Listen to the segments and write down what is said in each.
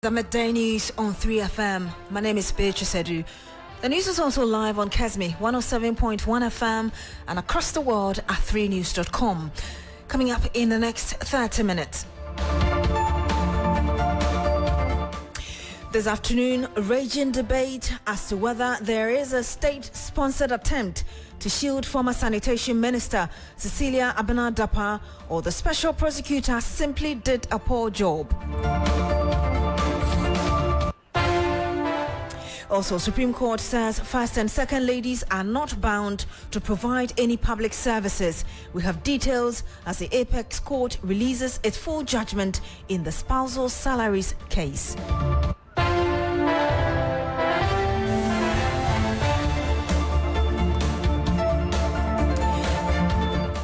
The midday news on 3FM. My name is Beatrice. The news is also live on Kesme 107.1 FM and across the world at 3news.com. Coming up in the next 30 minutes. This afternoon, raging debate as to whether there is a state-sponsored attempt to shield former Sanitation Minister Cecilia Abena-Dapaah, or the special prosecutor simply did a poor job. Also, Supreme Court says first and second ladies are not bound to provide any public services. We have details as the Apex Court releases its full judgment in the spousal salaries case.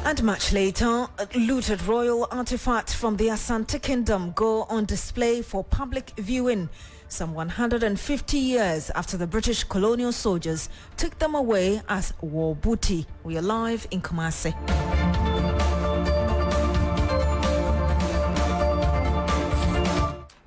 And much later, looted royal artifacts from the Asante Kingdom go on display for public viewing. Some 150 years after the British colonial soldiers took them away as war booty. We are live in Kumasi.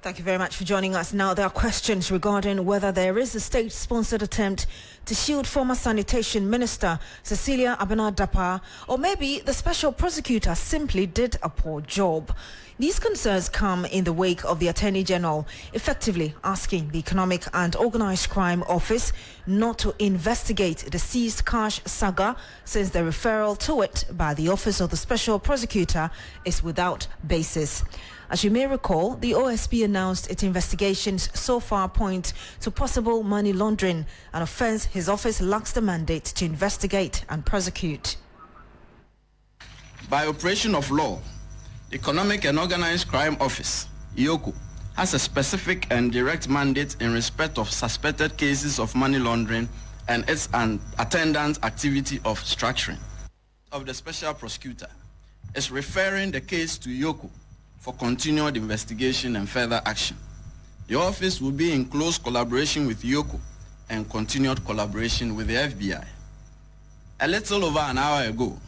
Thank you very much for joining us. Now, there are questions regarding whether there is a state-sponsored attempt to shield former Sanitation Minister Cecilia Abena-Dapaah, or maybe the special prosecutor simply did a poor job. These concerns come in the wake of the Attorney General effectively asking the Economic and Organised Crime Office not to investigate the seized cash saga, since the referral to it by the Office of the Special Prosecutor is without basis. As you may recall, the OSP announced its investigations so far point to possible money laundering, an offence his office lacks the mandate to investigate and prosecute. By operation of law, the Economic and Organized Crime Office, EOCO, has a specific and direct mandate in respect of suspected cases of money laundering and its attendant activity of structuring. Of the Special Prosecutor is referring the case to EOCO for continued investigation and further action. The office will be in close collaboration with EOCO and continued collaboration with the FBI. A little over an hour ago,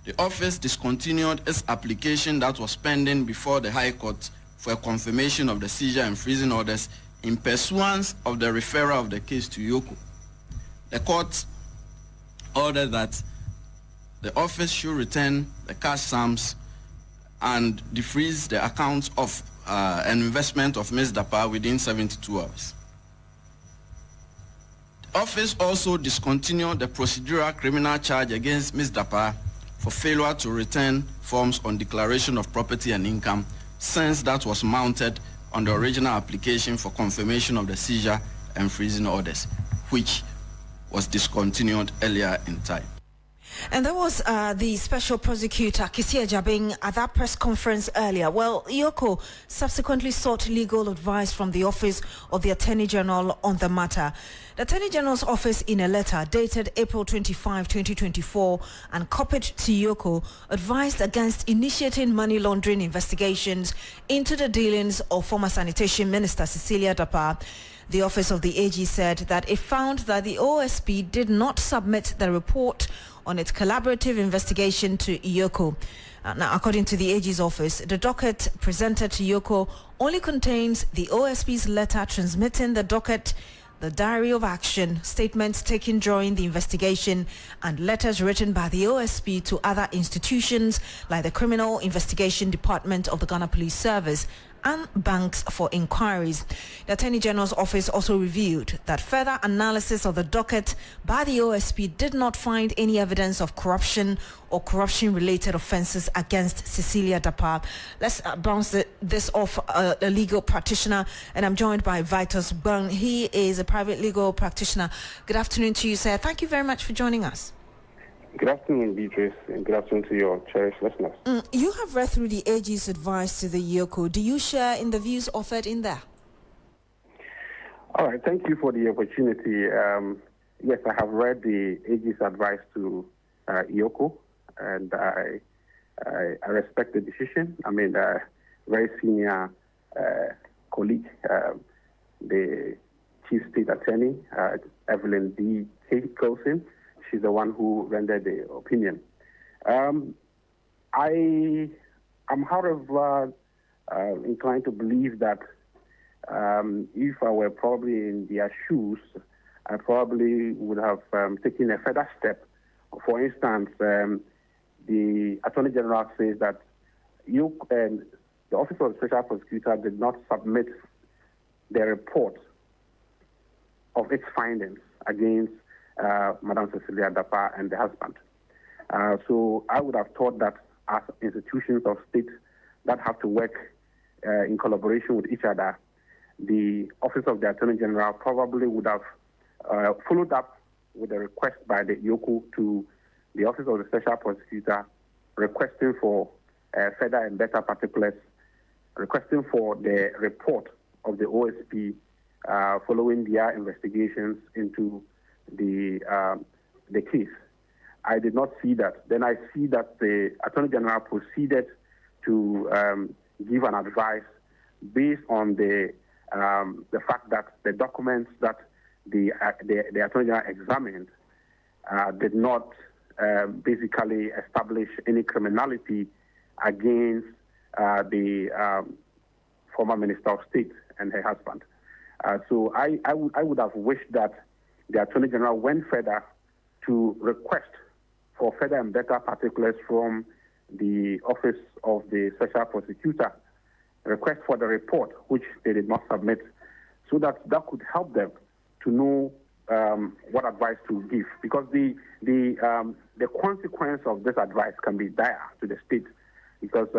the office discontinued its application that was pending before the High Court for a confirmation of the seizure and freezing orders in pursuance of the referral of the case to EOCO. The court ordered that the office should return the cash sums and defreeze the accounts of an investment of Ms. Dapaah within 72 hours. The office also discontinued the procedural criminal charge against Ms. Dapaah for failure to return forms on declaration of property and income, since that was mounted on the original application for confirmation of the seizure and freezing orders, which was discontinued earlier in time. And that was the Special Prosecutor, Kisia Jabing, at that press conference earlier. Well, EOCO subsequently sought legal advice from the Office of the Attorney General on the matter. The Attorney General's office, in a letter dated April 25, 2024, and copied to EOCO, advised against initiating money laundering investigations into the dealings of former Sanitation Minister Cecilia Dapaah. The Office of the AG said that it found that the OSP did not submit the report on its collaborative investigation to EOCO. Now, according to the AG's office, the docket presented to EOCO only contains the OSP's letter transmitting the docket, the diary of action, statements taken during the investigation, and letters written by the OSP to other institutions like the Criminal Investigation Department of the Ghana Police Service and banks for inquiries. The Attorney General's office also revealed that further analysis of the docket by the OSP did not find any evidence of corruption or corruption-related offences against Cecilia Dapaah. Let's bounce this off a legal practitioner, and I'm joined by Vitus Bang. He is a private legal practitioner. Good afternoon to you, sir. Thank you very much for joining us. Good afternoon, Beatrice, and good afternoon to your cherished listeners. You have read through the AG's advice to the EOCO. Do you share in the views offered in there? All right, thank you for the opportunity. Yes, I have read the AG's advice to EOCO, and I respect the decision. I mean, very senior colleague, the Chief State Attorney, Evelyn D. Colson. She's the one who rendered the opinion. I'm inclined to believe that If I were probably in their shoes, I probably would have taken a further step. For instance, the Attorney General says that the Office of the Special Prosecutor did not submit the report of its findings against Madam Cecilia Dapa and the husband. So I would have thought that as institutions of state that have to work in collaboration with each other, the Office of the Attorney General probably would have followed up with a request by the EOCO to the Office of the Special Prosecutor requesting for further and better particulars, requesting for the report of the OSP following their investigations into the case. I did not see that. Then I see that the Attorney General proceeded to give an advice based on the fact that the documents that the Attorney General examined did not basically establish any criminality against the former Minister of State and her husband. So I would have wished that the Attorney General went further to request for further and better particulars from the Office of the Special Prosecutor, request for the report, which they did not submit, so that could help them to know what advice to give. Because the consequence of this advice can be dire to the state, because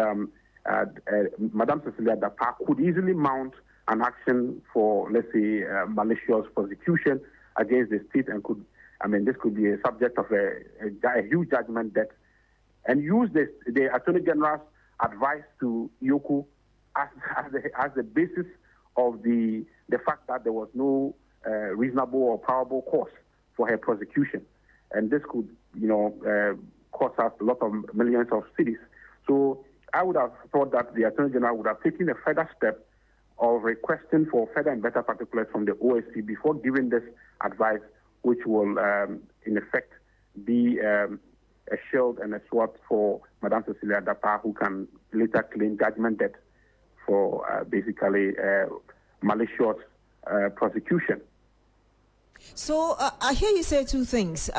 Madam Cecilia Dapa could easily mount an action for, let's say, malicious prosecution against the state, and this could be a subject of a huge judgment debt, and use the Attorney General's advice to EOCO as the basis of the fact that there was no reasonable or probable cause for her prosecution, and this could, cost us a lot of millions of cedis. So I would have thought that the Attorney General would have taken a further step of requesting for further and better particulars from the OSP before giving this advice, which will, in effect, be a shield and a sword for Madam Cecilia Dapa, who can later claim judgment debt for basically malicious prosecution. So I hear you say two things.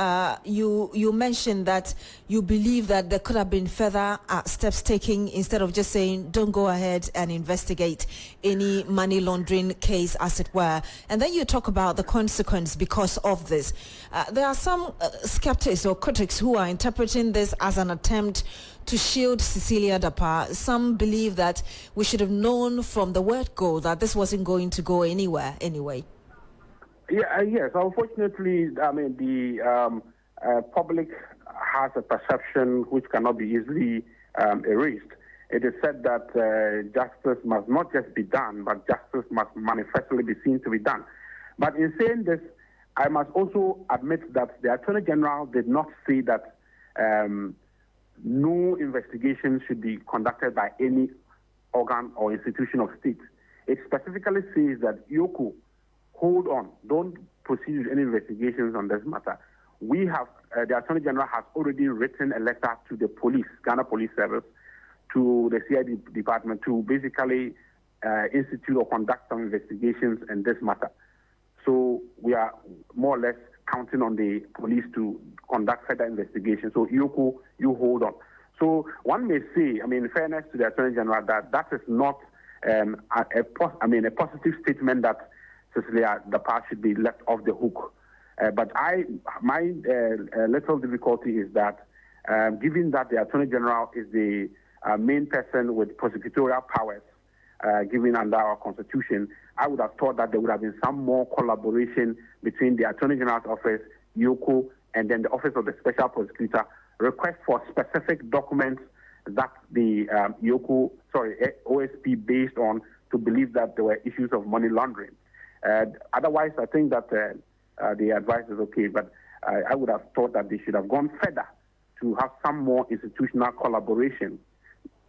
You mentioned that you believe that there could have been further steps taken instead of just saying don't go ahead and investigate any money laundering case, as it were. And then you talk about the consequence because of this. There are some skeptics or critics who are interpreting this as an attempt to shield Cecilia Dapa. Some believe that we should have known from the word go that this wasn't going to go anywhere anyway. Yeah, yes. Unfortunately, the public has a perception which cannot be easily erased. It is said that justice must not just be done, but justice must manifestly be seen to be done. But in saying this, I must also admit that the Attorney General did not say that no investigation should be conducted by any organ or institution of state. It specifically says that EOCO, hold on, don't proceed with any investigations on this matter. We have, the Attorney General has already written a letter to the police, Ghana Police Service, to the CID department to basically institute or conduct some investigations in this matter. So we are more or less counting on the police to conduct further investigations. So EOCO, you hold on. So one may say, in fairness to the Attorney General, that is not a positive statement that Cecilia Dapa should be left off the hook. But my little difficulty is that given that the Attorney General is the main person with prosecutorial powers given under our Constitution, I would have thought that there would have been some more collaboration between the Attorney General's office, EOCO, and then the Office of the Special Prosecutor, request for specific documents that the OSP based on to believe that there were issues of money laundering. Otherwise, I think that the advice is okay, but I would have thought that they should have gone further to have some more institutional collaboration,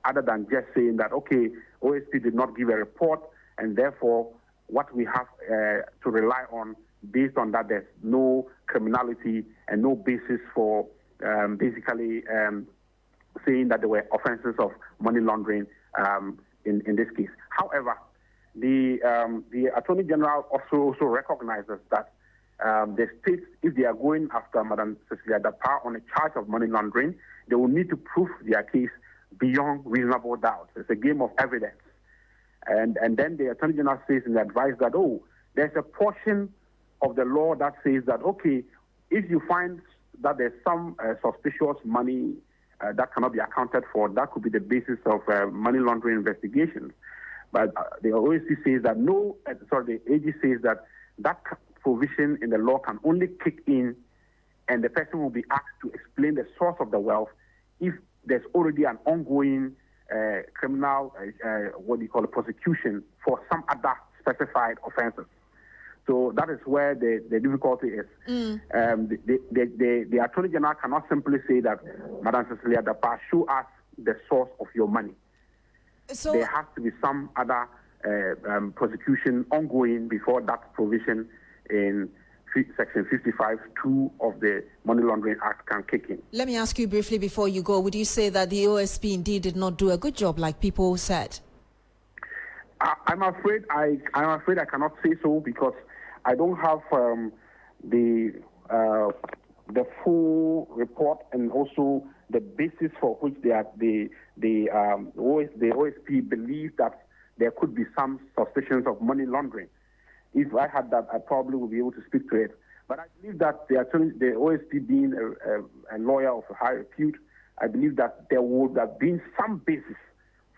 other than just saying that, okay, OSP did not give a report, and therefore what we have to rely on, based on that, there's no criminality and no basis for basically saying that there were offenses of money laundering in this case. However, the Attorney General also recognizes that the states, if they are going after Madam Cecilia Dapa on a charge of money laundering, they will need to prove their case beyond reasonable doubt. It's a game of evidence. And then the Attorney General says in the advice that, there's a portion of the law that says that, okay, if you find that there's some suspicious money that cannot be accounted for, that could be the basis of money laundering investigations. But the OSP says that the AG says that provision in the law can only kick in and the person will be asked to explain the source of the wealth if there's already an ongoing criminal, prosecution for some other specified offenses. So that is where the difficulty is. The Attorney General cannot simply say that, Madam Cecilia Dapa, show us the source of your money. So there has to be some other prosecution ongoing before that provision in Section 55(2) of the Money Laundering Act can kick in. Let me ask you briefly before you go, would you say that the OSP indeed did not do a good job like people said? I'm afraid I cannot say so because I don't have the full report and also the basis for which the OSP believe that there could be some suspicions of money laundering. If I had that, I probably would be able to speak to it. But I believe that the OSP being a lawyer of high repute, I believe that there would have been some basis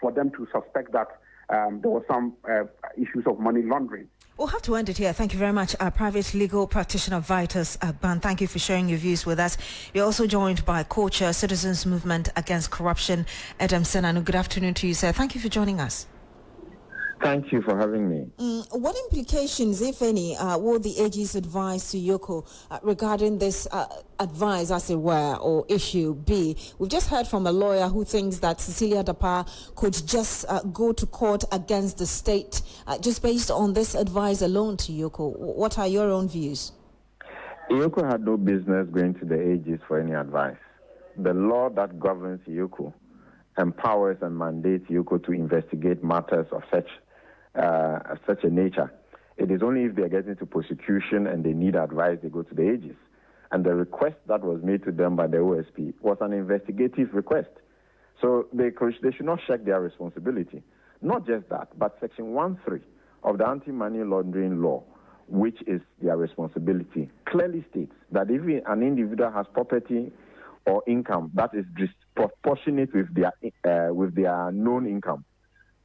for them to suspect that there were some issues of money laundering. We'll have to end it here. Thank you very much, private legal practitioner Vitus Ban. Thank you for sharing your views with us. You're also joined by co-chair Citizens Movement Against Corruption, Adam Senanu. Good afternoon to you, sir. Thank you for joining us. Thank you for having me. What implications, if any, will the AG's advice to EOCO regarding this advice, as it were, or issue be? We've just heard from a lawyer who thinks that Cecilia Dapa could just go to court against the state just based on this advice alone to EOCO. What are your own views? EOCO had no business going to the AGs for any advice. The law that governs EOCO empowers and mandates EOCO to investigate matters of such a nature. It is only if they are getting to prosecution and they need advice, they go to the AGs. And the request that was made to them by the OSP was an investigative request. So they should not shirk their responsibility. Not just that, but Section 1(3) of the Anti-Money Laundering Law, which is their responsibility, clearly states that if an individual has property or income that is disproportionate with their known income,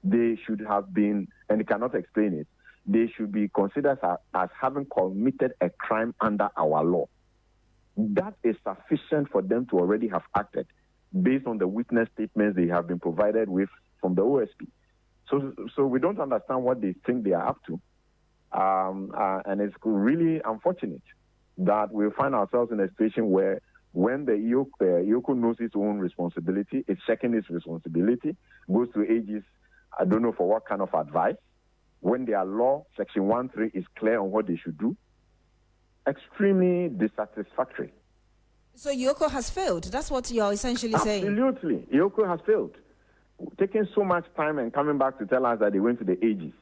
they should have been, and they cannot explain it, they should be considered as having committed a crime under our law. That is sufficient for them to already have acted based on the witness statements they have been provided with from the OSP. So we don't understand what they think they are up to. And it's really unfortunate that we find ourselves in a situation where when the EOCO knows its own responsibility, it's checking its responsibility, goes to AGs, I don't know for what kind of advice, when their law, Section 1(3), is clear on what they should do. Extremely dissatisfactory. So EOCO has failed. That's what you're essentially saying. Absolutely. EOCO has failed. Taking so much time and coming back to tell us that they went to the AGs.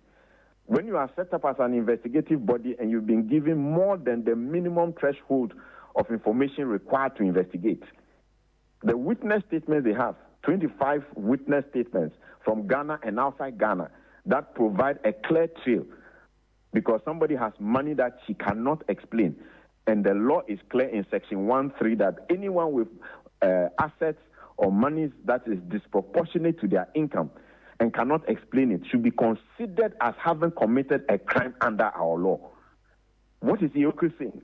When you are set up as an investigative body and you've been given more than the minimum threshold of information required to investigate, the witness statements they have, 25 witness statements from Ghana and outside Ghana, that provide a clear trail because somebody has money that she cannot explain. And the law is clear in Section 1(3) that anyone with assets or monies that is disproportionate to their income and cannot explain it should be considered as having committed a crime under our law. What is EOCO saying?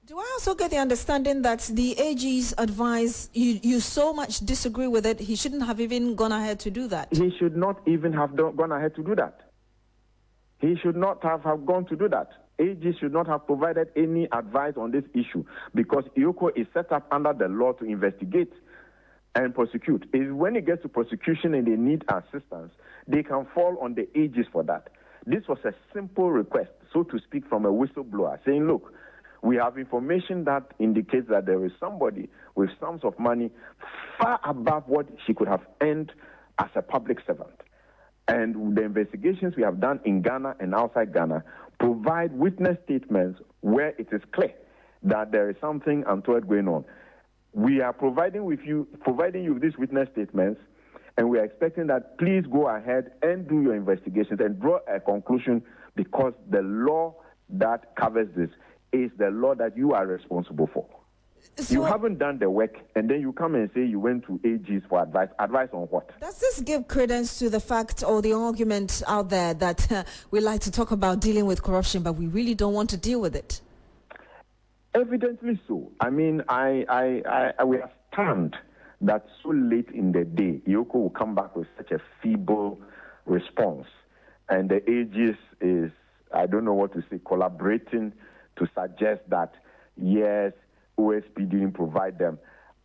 Do I also get the understanding that the AG's advice, you so much disagree with it, he shouldn't have even gone ahead to do that? He should not even have gone ahead to do that. He should not have gone to do that. AG should not have provided any advice on this issue because EOCO is set up under the law to investigate and prosecute. It's when it gets to prosecution and they need assistance, they can fall on the AGs for that. This was a simple request, so to speak, from a whistleblower saying, look, we have information that indicates that there is somebody with sums of money far above what she could have earned as a public servant. And the investigations we have done in Ghana and outside Ghana provide witness statements where it is clear that there is something untoward going on. We are providing you with these witness statements, and we are expecting that please go ahead and do your investigations and draw a conclusion, because the law that covers this is the law that you are responsible for. So you haven't done the work, and then you come and say you went to AGs for advice. Advice on what? Does this give credence to the fact or the argument out there that we like to talk about dealing with corruption, but we really don't want to deal with it? Evidently so. I mean, we are stunned that so late in the day, EOCO will come back with such a feeble response. And the AGs is, I don't know what to say, collaborating to suggest that, yes, OSP didn't provide them.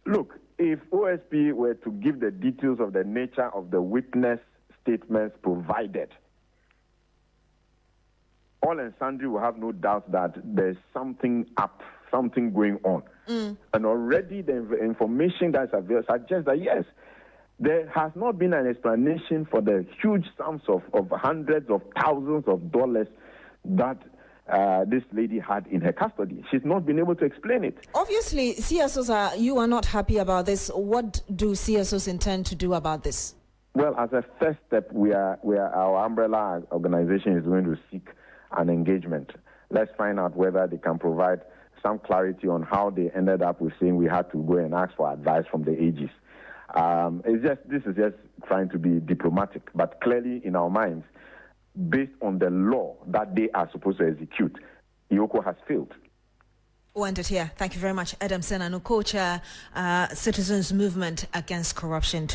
Look, if OSP were to give the details of the nature of the witness statements provided, all and sundry will have no doubt that there's something up, something going on. And already the information that's available suggests that, yes, there has not been an explanation for the huge sums of hundreds of thousands of dollars that this lady had in her custody. She's not been able to explain it. Obviously, CSOs you are not happy about this. What do CSOs intend to do about this? Well, as a first step, our umbrella organization is going to seek an engagement. Let's find out whether they can provide some clarity on how they ended up with saying we had to go and ask for advice from the AGs. This is just trying to be diplomatic, but clearly in our minds, based on the law that they are supposed to execute, EOCO has failed. Ended here. Thank you very much, Adam Senanu, co-chair, Citizens Movement Against Corruption.